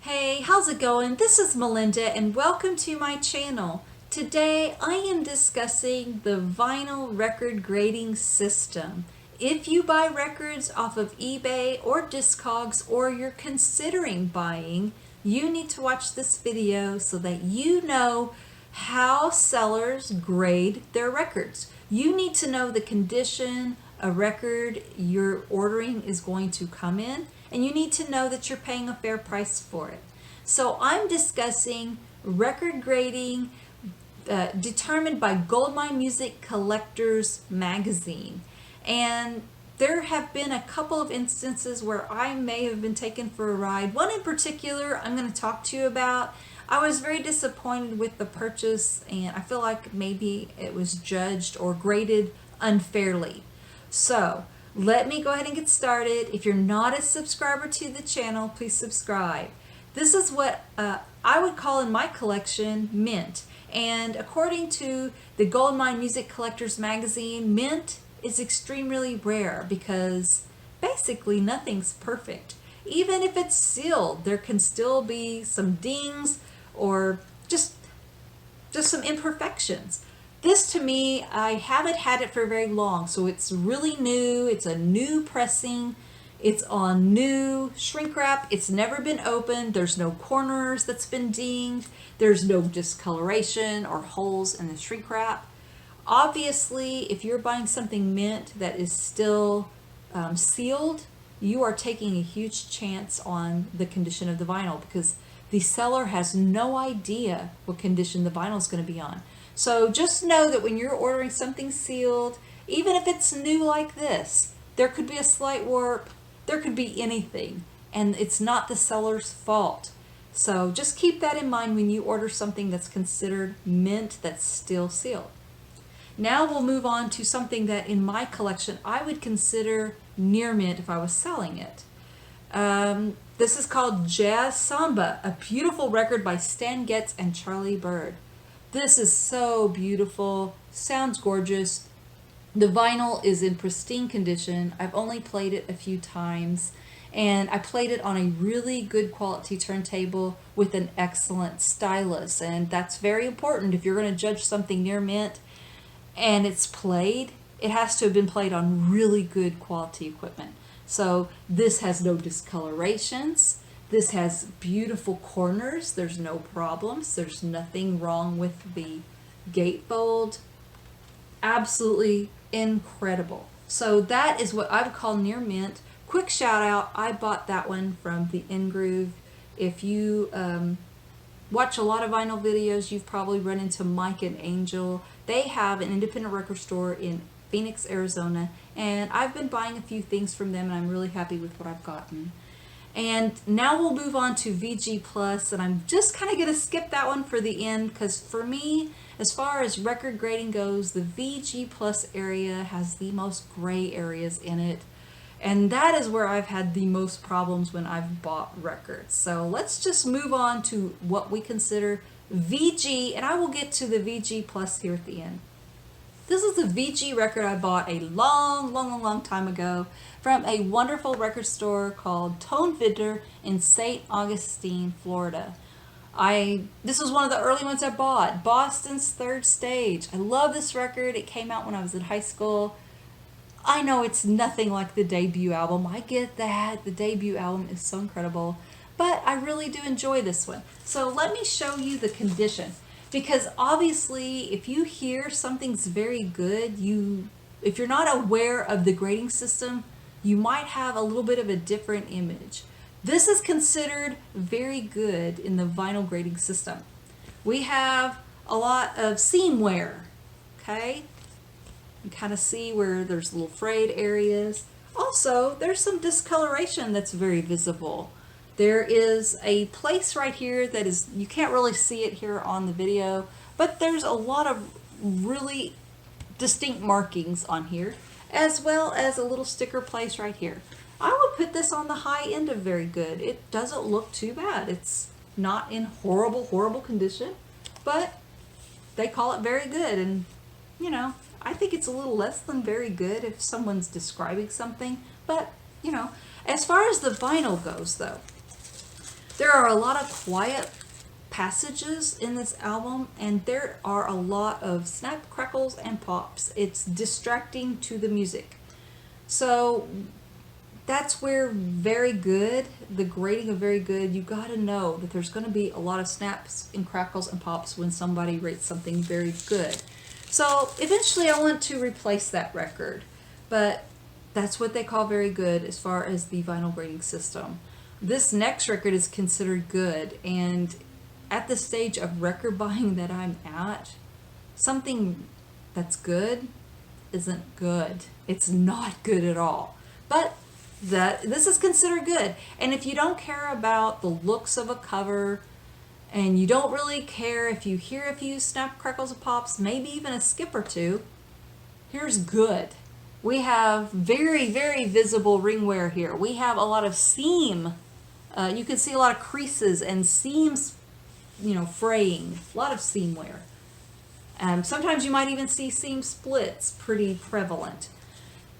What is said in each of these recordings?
Hey, how's it going? This is Melinda and welcome to my channel. Today I am discussing the vinyl record grading system. If you buy records off of eBay or Discogs or you're considering buying, you need to watch this video so that you know how sellers grade their records. You need to know the condition a record you're ordering is going to come in, and you need to know that you're paying a fair price for it. So I'm discussing record grading determined by Goldmine Music Collectors magazine. And there have been a couple of instances where I may have been taken for a ride. One in particular I'm going to talk to you about. I was very disappointed with the purchase, and I feel like maybe it was judged or graded unfairly. So let me go ahead and get started. If you're not a subscriber to the channel, please subscribe. This is what I would call in my collection mint. And according to the Goldmine Music Collectors magazine, mint is extremely rare because basically nothing's perfect. Even if it's sealed, there can still be some dings or just some imperfections. This to me, I haven't had it for very long, so it's really new. It's a new pressing. It's on new shrink wrap. It's never been opened. There's no corners that's been dinged. There's no discoloration or holes in the shrink wrap. Obviously, if you're buying something mint that is still sealed, you are taking a huge chance on the condition of the vinyl because the seller has no idea what condition the vinyl is going to be on. So just know that when you're ordering something sealed, even if it's new like this, there could be a slight warp, there could be anything, and it's not the seller's fault. So just keep that in mind when you order something that's considered mint that's still sealed. Now we'll move on to something that in my collection I would consider near mint if I was selling it. This is called Jazz Samba, a beautiful record by Stan Getz and Charlie Byrd. This is so beautiful, sounds gorgeous. The vinyl is in pristine condition. I've only played it a few times, and I played it on a really good quality turntable with an excellent stylus, and that's very important. If you're going to judge something near mint and it's played, it has to have been played on really good quality equipment. So this has no discolorations. This has beautiful corners. There's no problems. There's nothing wrong with the gatefold. Absolutely incredible. So that is what I would call near mint. Quick shout out, I bought that one from the In-Groove. If you watch a lot of vinyl videos, you've probably run into Mike and Angel. They have an independent record store in Phoenix, Arizona, and I've been buying a few things from them, and I'm really happy with what I've gotten. And now we'll move on to VG Plus, and I'm just kind of going to skip that one for the end because for me, as far as record grading goes, the VG Plus area has the most gray areas in it, and that is where I've had the most problems when I've bought records. So let's just move on to what we consider VG, and I will get to the VG Plus here at the end. This is a VG record I bought a long time ago from a wonderful record store called Tonvidder in St. Augustine, Florida. This was one of the early ones I bought, Boston's Third Stage. I love this record. It came out when I was in high school. I know it's nothing like the debut album. I get that. The debut album is so incredible, but I really do enjoy this one. So let me show you the condition. Because obviously, if you hear something's very good, if you're not aware of the grading system, you might have a little bit of a different image. This is considered very good in the vinyl grading system. We have a lot of seam wear, okay? You kind of see where there's little frayed areas. Also, there's some discoloration that's very visible. There is a place right here that is, you can't really see it here on the video, but there's a lot of really distinct markings on here, as well as a little sticker place right here. I would put this on the high end of very good. It doesn't look too bad. It's not in horrible condition, but they call it very good. And, you know, I think it's a little less than very good if someone's describing something, but, you know, as far as the vinyl goes, though, There are a lot of quiet passages in this album, and there are a lot of snap, crackles, and pops. It's distracting to the music. So that's where very good, the grading of very good, you got to know that there's going to be a lot of snaps and crackles and pops when somebody rates something very good. So eventually I want to replace that record, but that's what they call very good as far as the vinyl grading system. This next record is considered good, and at the stage of record buying that I'm at, something that's good isn't good. It's not good at all. But this is considered good. And if you don't care about the looks of a cover, and you don't really care if you hear a few snap, crackles, and pops, maybe even a skip or two, here's good. We have very, very visible ring wear here. We have a lot of seam. You can see a lot of creases and seams, fraying. A lot of seam wear. Sometimes you might even see seam splits, pretty prevalent.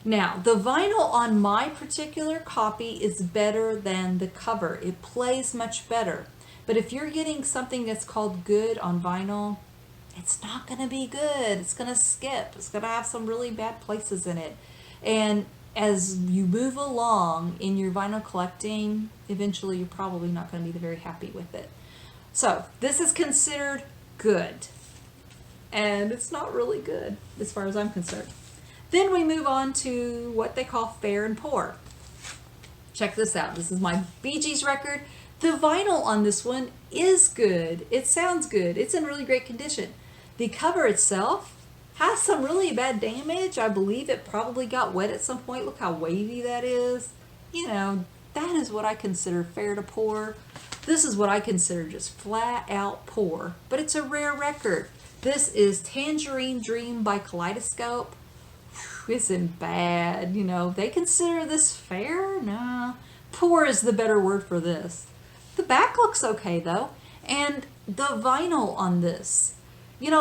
Now, the vinyl on my particular copy is better than the cover. It plays much better. But if you're getting something that's called good on vinyl, it's not going to be good. It's going to skip. It's going to have some really bad places in it. And as you move along in your vinyl collecting, eventually you're probably not going to be very happy with it. So this is considered good. And it's not really good as far as I'm concerned. Then we move on to what they call fair and poor. Check this out. This is my Bee Gees record. The vinyl on this one is good. It sounds good. It's in really great condition. The cover itself has some really bad damage. I believe it probably got wet at some point. Look how wavy that is. That is what I consider fair to poor. This is what I consider just flat out poor. But it's a rare record. This is Tangerine Dream by Kaleidoscope. Isn't bad. They consider this fair? Nah. Poor is the better word for this. The back looks okay though. And the vinyl on this, you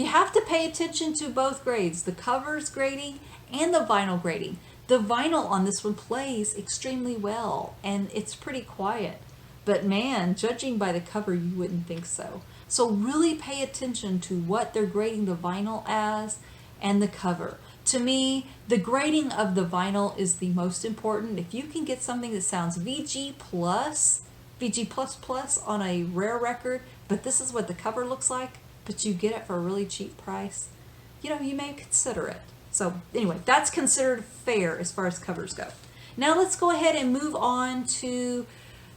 have to pay attention to both grades, the covers grading and the vinyl grading. The vinyl on this one plays extremely well, and it's pretty quiet. But man, judging by the cover, you wouldn't think so. So really pay attention to what they're grading the vinyl as and the cover. To me, the grading of the vinyl is the most important. If you can get something that sounds VG+, on a rare record, but this is what the cover looks like, but you get it for a really cheap price, you may consider it. So anyway, that's considered fair as far as covers go. Now let's go ahead and move on to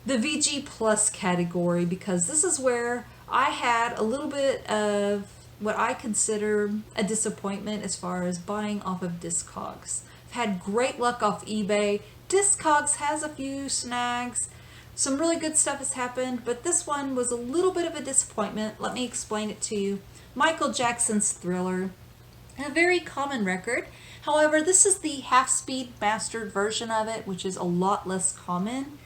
the VG Plus category, because this is where I had a little bit of what I consider a disappointment as far as buying off of Discogs. I've had great luck off eBay. Discogs has a few snags. Some really good stuff has happened, but this one was a little bit of a disappointment. Let me explain it to you. Michael Jackson's Thriller, a very common record. However, this is the half-speed mastered version of it, which is a lot less common.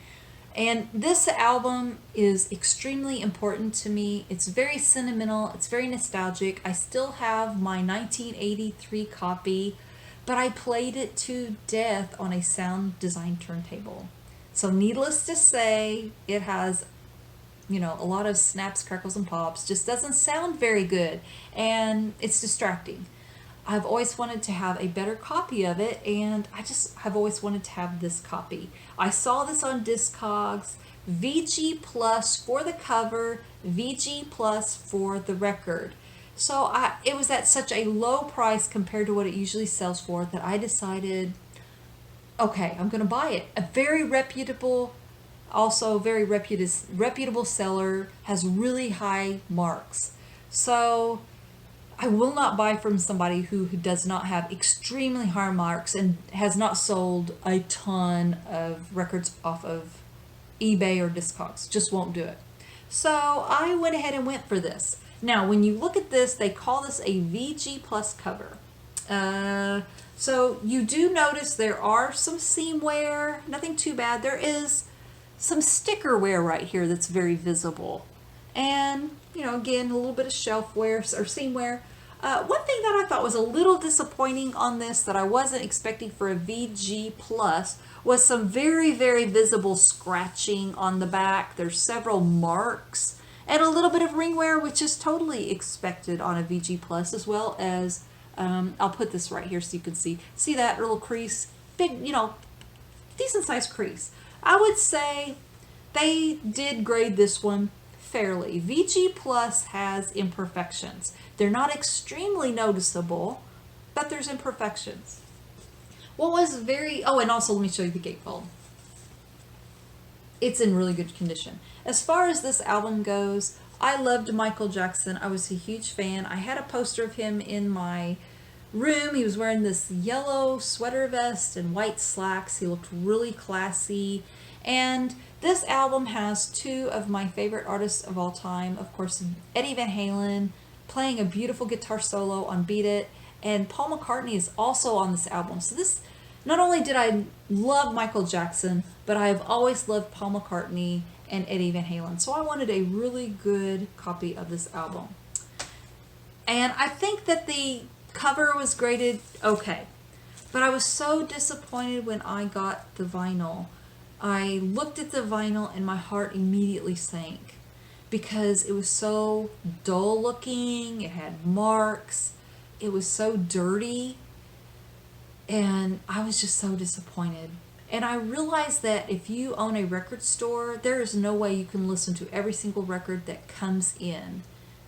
And this album is extremely important to me. It's very sentimental. It's very nostalgic. I still have my 1983 copy, but I played it to death on a sound design turntable. So needless to say, it has, a lot of snaps, crackles, and pops. Just doesn't sound very good, and it's distracting. I've always wanted to have a better copy of it, and I've always wanted to have this copy. I saw this on Discogs, VG Plus for the cover, VG Plus for the record. So it was at such a low price compared to what it usually sells for that I decided, okay, I'm going to buy it. A very reputable, also very reputable seller, has really high marks. So I will not buy from somebody who does not have extremely high marks and has not sold a ton of records off of eBay or Discogs. Just won't do it. So I went ahead and went for this. Now, when you look at this, they call this a VG Plus cover. So you do notice there are some seam wear, nothing too bad. There is some sticker wear right here that's very visible. And, again, a little bit of shelf wear or seam wear. One thing that I thought was a little disappointing on this that I wasn't expecting for a VG Plus with some very, very visible scratching on the back. There's several marks and a little bit of ring wear, which is totally expected on a VG Plus, as well as, I'll put this right here so you can see that little crease, big, decent sized crease. I would say they did grade this one fairly. VG Plus has imperfections. They're not extremely noticeable, but there's imperfections. What was and also let me show you the gatefold. It's in really good condition. As far as this album goes, I loved Michael Jackson. I was a huge fan. I had a poster of him in my room. He was wearing this yellow sweater vest and white slacks. He looked really classy. And this album has two of my favorite artists of all time. Of course, Eddie Van Halen playing a beautiful guitar solo on Beat It. And Paul McCartney is also on this album. So this, not only did I love Michael Jackson, but I have always loved Paul McCartney and Eddie Van Halen. So I wanted a really good copy of this album. And I think that the cover was graded okay. But I was so disappointed when I got the vinyl. I looked at the vinyl and my heart immediately sank because it was so dull looking. It had marks. It was so dirty. And I was just so disappointed. And I realized that if you own a record store, there is no way you can listen to every single record that comes in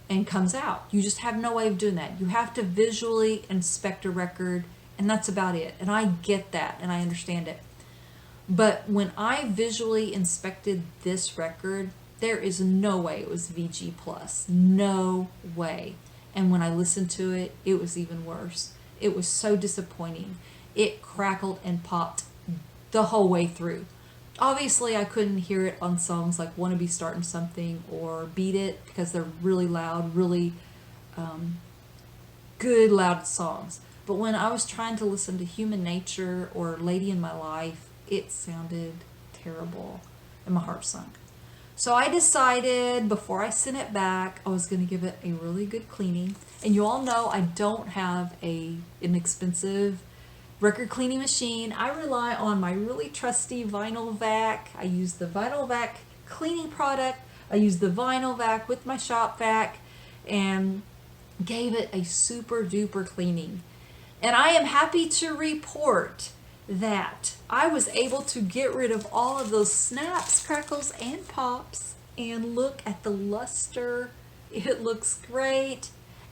and comes out. You just have no way of doing that. You have to visually inspect a record, and that's about it. And I get that, and I understand it. But when I visually inspected this record, there is no way it was VG Plus. No way. And when I listened to it, it was even worse. It was so disappointing. It crackled and popped the whole way through. Obviously, I couldn't hear it on songs like Wanna Be Starting Something or Beat It because they're really loud, really good loud songs. But when I was trying to listen to Human Nature or Lady in My Life, it sounded terrible and my heart sunk. So I decided before I sent it back, I was going to give it a really good cleaning. And you all know I don't have an expensive record cleaning machine. I rely on my really trusty Vinyl Vac. I use the Vinyl Vac cleaning product. I use the Vinyl Vac with my shop vac and gave it a super duper cleaning. And I am happy to report that I was able to get rid of all of those snaps, crackles, and pops. And look at the luster. It looks great.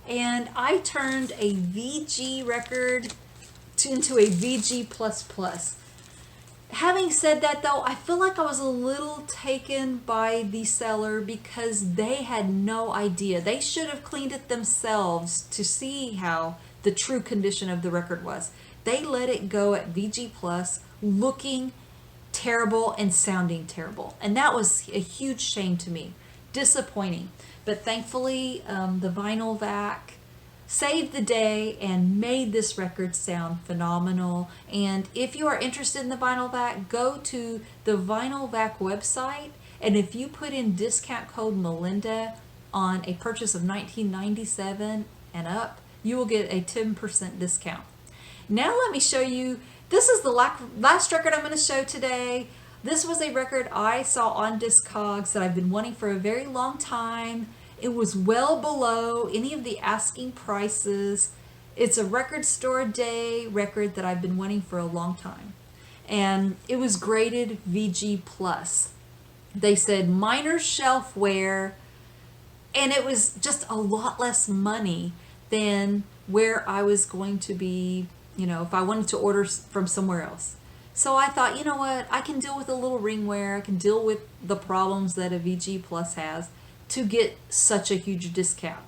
And I turned a VG record into a VG++. Having said that, though, I feel like I was a little taken by the seller because they had no idea. They should have cleaned it themselves to see how the true condition of the record was. They let it go at VG+, looking terrible and sounding terrible. And that was a huge shame to me. Disappointing. But thankfully, the Vinyl Vac saved the day and made this record sound phenomenal. And if you are interested in the Vinyl Vac, go to the Vinyl Vac website. And if you put in discount code Melinda on a purchase of $19.97 and up, you will get a 10% discount. Now let me show you, this is the last record I'm going to show today. This was a record I saw on Discogs that I've been wanting for a very long time. It was well below any of the asking prices. It's a record store day record that I've been wanting for a long time. And it was graded VG+. They said minor shelfware, and it was just a lot less money than where I was going to be, if I wanted to order from somewhere else. So I thought, you know what, I can deal with a little ring wear, I can deal with the problems that a VG Plus has to get such a huge discount.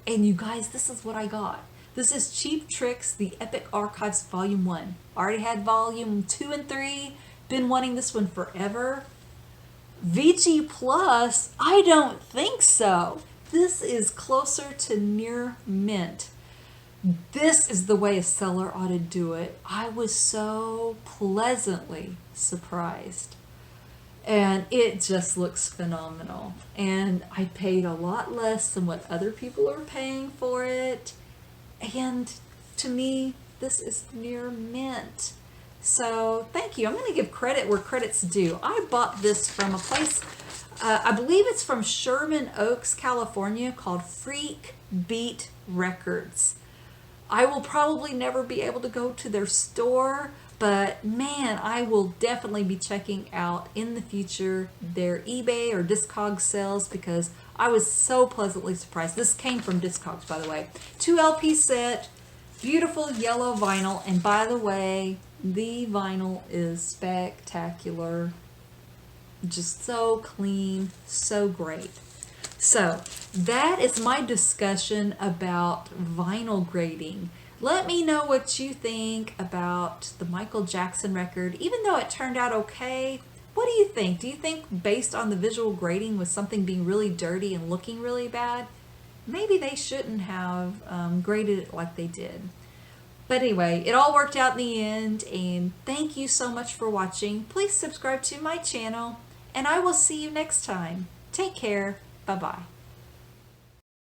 And you guys, this is what I got. This is Cheap Tricks, The Epic Archives Volume 1. Already had Volume 2 and 3, been wanting this one forever. VG Plus, I don't think so. This is closer to near mint. This is the way a seller ought to do it. I was so pleasantly surprised. And it just looks phenomenal. And I paid a lot less than what other people are paying for it. And to me, this is near mint. So thank you. I'm going to give credit where credit's due. I bought this from a place, I believe it's from Sherman Oaks, California, called Freak Beat Records. I will probably never be able to go to their store, but man, I will definitely be checking out in the future their eBay or Discogs sales because I was so pleasantly surprised. This came from Discogs, by the way. 2 LP set, beautiful yellow vinyl, and by the way, the vinyl is spectacular. Just so clean, so great. So that is my discussion about vinyl grading. Let me know what you think about the Michael Jackson record. Even though it turned out okay, what do you think? Do you think based on the visual grading with something being really dirty and looking really bad, maybe they shouldn't have graded it like they did? But anyway, it all worked out in the end, and thank you so much for watching. Please subscribe to my channel, and I will see you next time. Take care. Bye-bye.